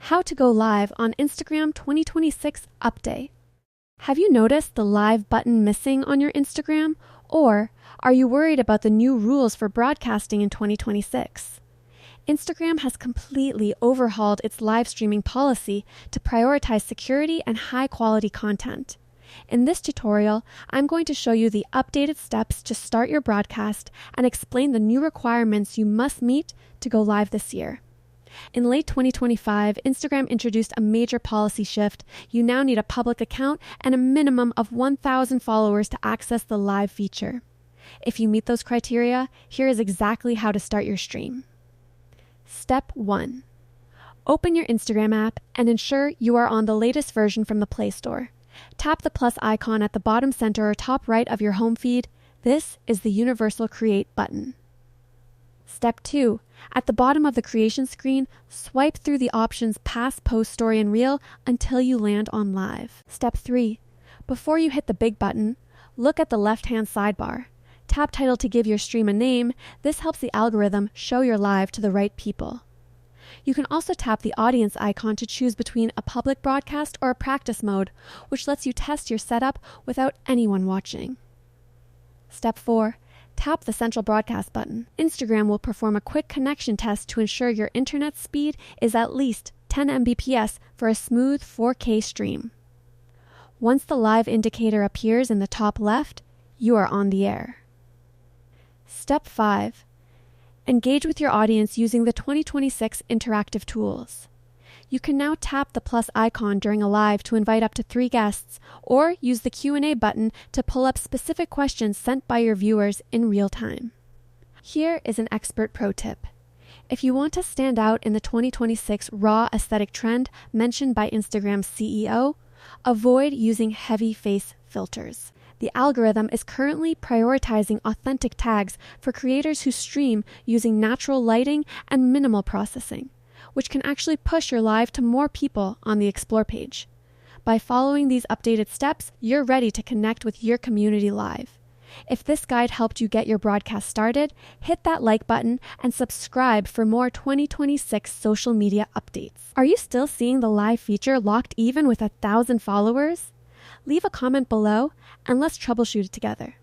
How to go live on Instagram 2026 update. Have you noticed the live button missing on your Instagram? Or are you worried about the new rules for broadcasting in 2026? Instagram has completely overhauled its live streaming policy to prioritize security and high-quality content. In this tutorial, I'm going to show you the updated steps to start your broadcast and explain the new requirements you must meet to go live this year. In late 2025, Instagram introduced a major policy shift. You now need a public account and a minimum of 1,000 followers to access the live feature. If you meet those criteria, here is exactly how to start your stream. Step 1. Open your Instagram app and ensure you are on the latest version from the Play Store. Tap the plus icon at the bottom center or top right of your home feed. This is the Universal Create button. Step 2. At the bottom of the creation screen, swipe through the options Past, Post, Story, and Reel until you land on Live. Step 3. Before you hit the big button, look at the left-hand sidebar. Tap Title to give your stream a name. This helps the algorithm show your live to the right people. You can also tap the audience icon to choose between a public broadcast or a practice mode, which lets you test your setup without anyone watching. Step 4. Tap the Central Broadcast button. Instagram will perform a quick connection test to ensure your internet speed is at least 10 Mbps for a smooth 4K stream. Once the live indicator appears in the top left, you are on the air. Step 5. Engage with your audience using the 2026 interactive tools. You can now tap the plus icon during a live to invite up to 3 guests, or use the Q&A button to pull up specific questions sent by your viewers in real time. Here is an expert pro tip. If you want to stand out in the 2026 raw aesthetic trend mentioned by Instagram's CEO, avoid using heavy face filters. The algorithm is currently prioritizing authentic tags for creators who stream using natural lighting and minimal processing, which can actually push your live to more people on the Explore page. By following these updated steps, you're ready to connect with your community live. If this guide helped you get your broadcast started, hit that like button and subscribe for more 2026 social media updates. Are you still seeing the live feature locked even with 1,000 followers? Leave a comment below and let's troubleshoot it together.